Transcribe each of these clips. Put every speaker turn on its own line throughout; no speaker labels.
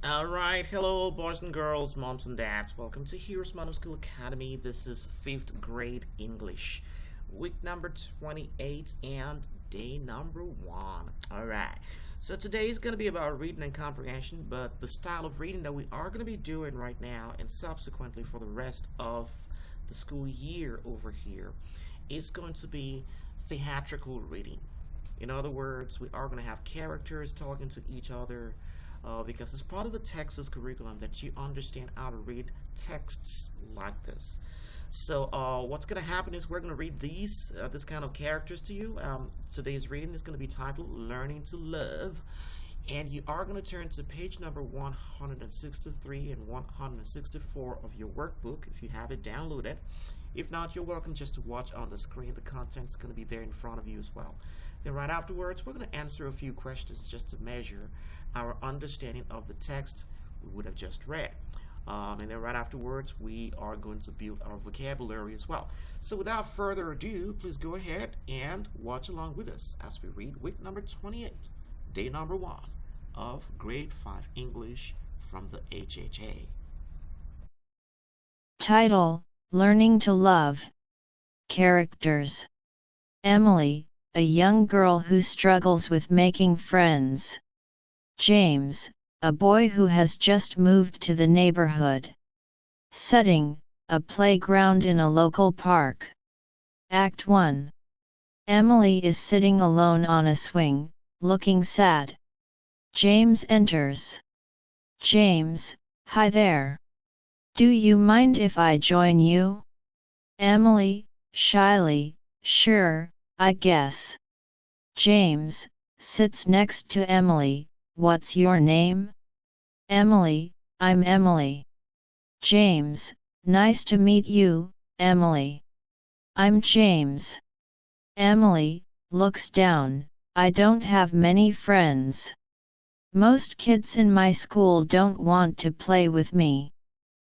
Alright, hello boys and girls, moms and dads. Welcome to HeroesMart School Academy. This is 5th grade English, week number 28 and day number 1. Alright, so today is going to be about reading and comprehension, but the style of reading that we are going to be doing right now and subsequently for the rest of the school year over here is going to be theatrical reading. In other words, we are going to have characters talking to each other, because it's part of the Texas curriculum that you understand how to read texts like this. So what's going to happen is we're going to read this kind of characters to you. Today's reading is going to be titled Learning to Love, and you are going to turn to page number 163 and 164 of your workbook if you have it downloaded. If not, you're welcome just to watch on the screen. The content's going to be there in front of you as well. Then right afterwards, we're going to answer a few questions just to measure our understanding of the text we would have just read. And then right afterwards, we are going to build our vocabulary as well. So without further ado, please go ahead and watch along with us as we read week number 28, day number 1 of grade 5 English from the HHA.
Title: Learning to Love. Characters: Emily, a young girl who struggles with making friends. James, a boy who has just moved to the neighborhood. Setting: a playground in a local park. Act 1. Emily is sitting alone on a swing, looking sad. James enters. James: Hi there. Do you mind if I join you? Emily, shyly: Sure, I guess. James sits next to Emily. What's your name? Emily: I'm Emily. James: Nice to meet you, Emily. I'm James. Emily looks down. I don't have many friends. Most kids in my school don't want to play with me.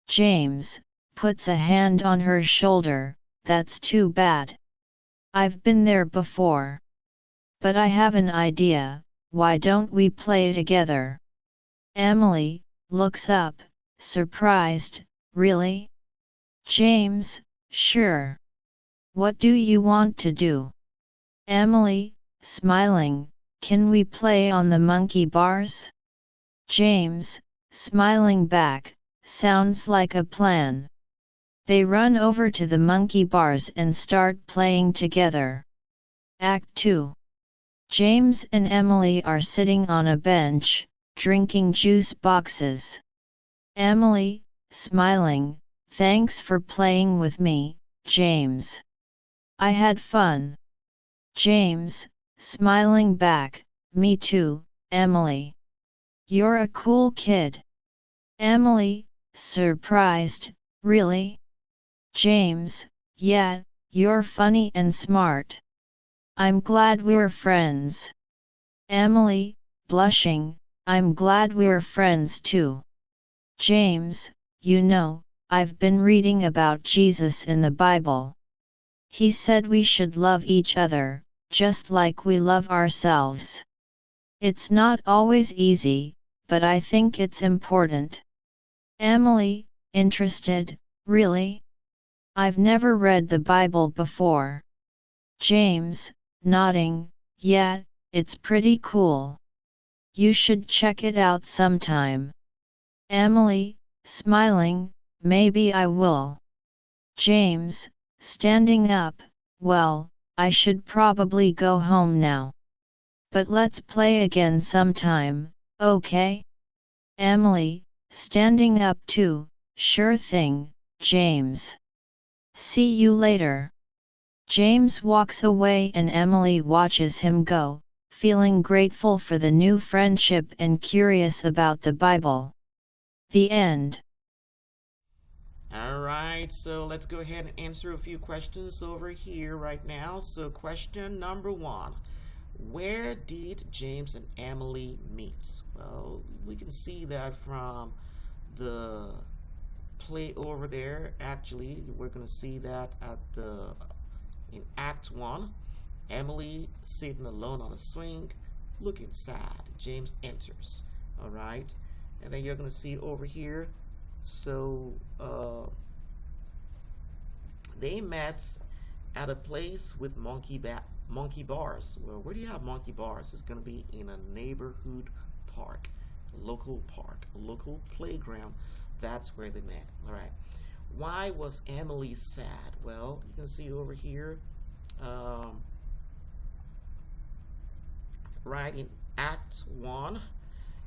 James puts a hand on her shoulder. That's too bad. I've been there before. But I have an idea. Why don't we play together? Emily looks up, surprised. Really? James: Sure. What do you want to do? Emily, smiling: Can we play on the monkey bars? James, smiling back: Sounds like a plan. They run over to the monkey bars and start playing together. Act 2. James and Emily are sitting on a bench, drinking juice boxes. Emily, smiling: Thanks for playing with me, James. I had fun. James, smiling back: Me too, Emily. You're a cool kid. Emily, surprised: Really? James: Yeah, you're funny and smart. I'm glad we're friends. Emily, blushing: I'm glad we're friends too. James: You know, I've been reading about Jesus in the Bible. He said we should love each other, just like we love ourselves. It's not always easy, but I think it's important. Emily, interested: Really? I've never read the Bible before. James, nodding: Yeah, it's pretty cool. You should check it out sometime. Emily, smiling: Maybe I will. James, standing up: Well, I should probably go home now. But let's play again sometime, okay? Emily, standing up too: Sure thing, James. See you later. James walks away and Emily watches him go, feeling grateful for the new friendship and curious about the Bible. The end.
Alright, so let's go ahead and answer a few questions over here right now. So question number 1. Where did James and Emily meet? Well, we can see that from the play over there. Actually, we're going to see that in Act 1. Emily sitting alone on a swing, looking sad. James enters. All right, and then you're going to see over here. So they met at a place with monkey bars. Well, where do you have monkey bars? It's going to be in a neighborhood park, a local playground. That's where they met. All right. Why was Emily sad? Well, you can see over here, right in Act 1,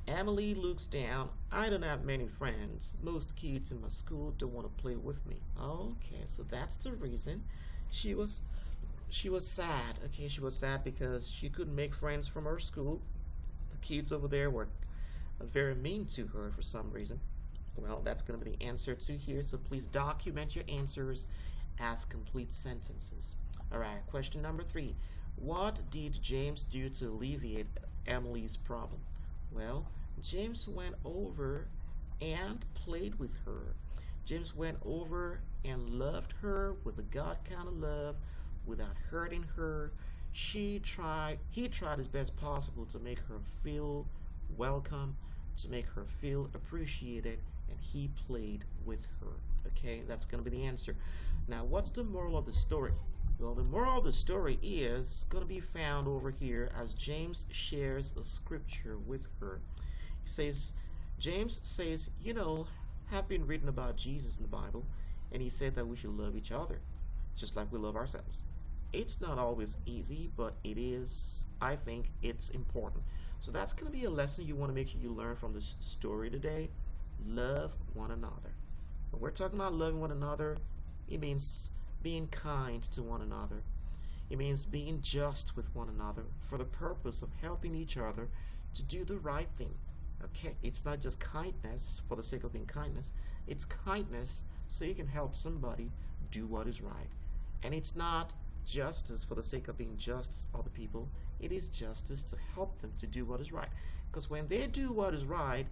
Emily looks down. I don't have many friends. Most kids in my school don't want to play with me. Okay, so that's the reason she was sad. Okay, she was sad because she couldn't make friends from her school. The kids over there were very mean to her for some reason. Well, that's going to be the answer to here, so please document your answers as complete sentences. All right, question number 3. What did James do to alleviate Emily's problem? Well, James went over and played with her. James went over and loved her with a God kind of love without hurting her. He tried his best possible to make her feel welcome, to make her feel appreciated, and he played with her. Okay, that's going to be the answer. Now, what's the moral of the story? Well, the moral of the story is going to be found over here as James shares a scripture with her. James says, you know, have been written about Jesus in the Bible, and he said that we should love each other, just like we love ourselves. It's not always easy, but it is, I think it's important. So that's going to be a lesson you want to make sure you learn from this story today. Love one another. When we're talking about loving one another, it means being kind to one another. It means being just with one another for the purpose of helping each other to do the right thing. Okay, it's not just kindness for the sake of being kindness. It's kindness so you can help somebody do what is right. And it's not justice for the sake of being just to other people. It is justice to help them to do what is right. Because when they do what is right,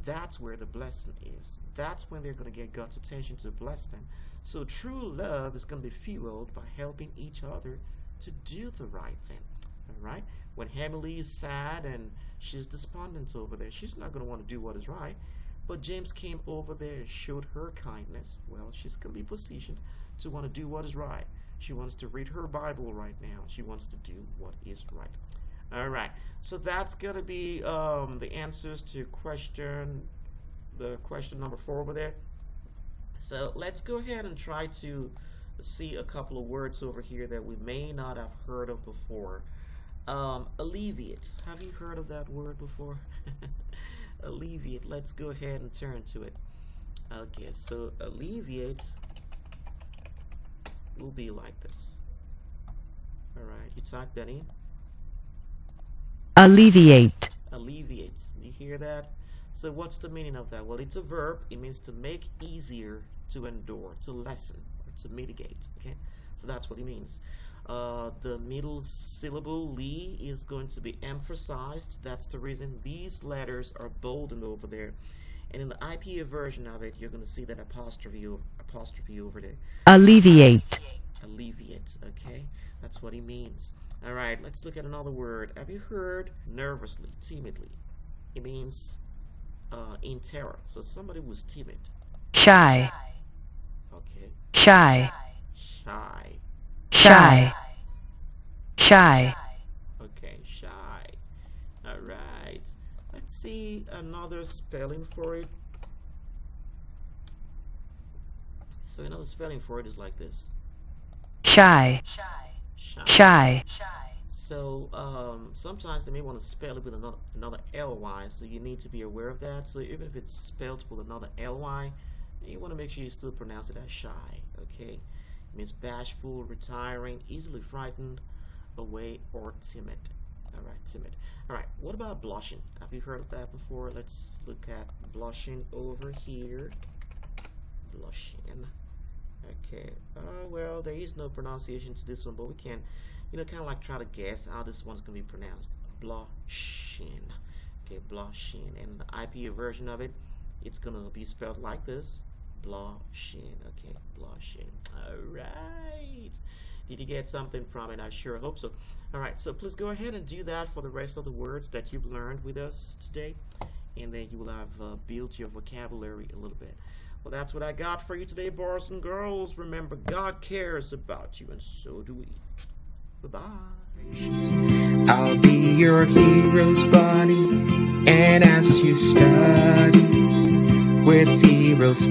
that's where the blessing is. That's when they're going to get God's attention to bless them. So true love is going to be fueled by helping each other to do the right thing. All right? When Emily is sad and she's despondent over there, she's not going to want to do what is right. But James came over there and showed her kindness. Well, she's going to be positioned to want to do what is right. She wants to read her Bible right now. She wants to do what is right. All right. So that's going to be the answers to question number 4 over there. So let's go ahead and try to see a couple of words over here that we may not have heard of before. Alleviate. Have you heard of that word before? Alleviate. Let's go ahead and turn to it. Okay, so alleviate will be like this. All right, you type that in.
Alleviate.
Alleviate. You hear that? So what's the meaning of that? Well, it's a verb. It means to make easier, to endure, to lessen, or to mitigate. Okay, so that's what it means. The middle syllable li is going to be emphasized. That's the reason these letters are boldened over there. And in the IPA version of it, you're going to see that apostrophe over there.
Alleviate.
Alleviate. Okay, that's what it means. All right, let's look at another word. Have you heard nervously, timidly? It means in terror. So somebody was timid.
Shy.
Okay.
Shy.
Shy.
Shy. Shy.
Okay, shy. All right. Let's see another spelling for it. So another spelling for it is like this.
Shy.
Shy.
Shy.
So sometimes they may want to spell it with another ly, so you need to be aware of that. So even if it's spelled with another ly, you want to make sure you still pronounce it as shy. Okay, it means bashful, retiring, easily frightened, away, or timid. All right, timid. All right, what about blushing? Have you heard of that before? Let's look at blushing over here. Blushing. Okay. Well, there is no pronunciation to this one, but we can, kind of like try to guess how this one's gonna be pronounced. Blushing. Okay, blushing. And the IPA version of it, it's gonna be spelled like this. Blushing. Okay, blushing. All right. Did you get something from it? I sure hope so. All right, so please go ahead and do that for the rest of the words that you've learned with us today, and then you will have built your vocabulary a little bit. Well, that's what I got for you today, boys and girls. Remember, God cares about you, and so do we. Bye-bye.
I'll be your hero's buddy, and as you study with Heroes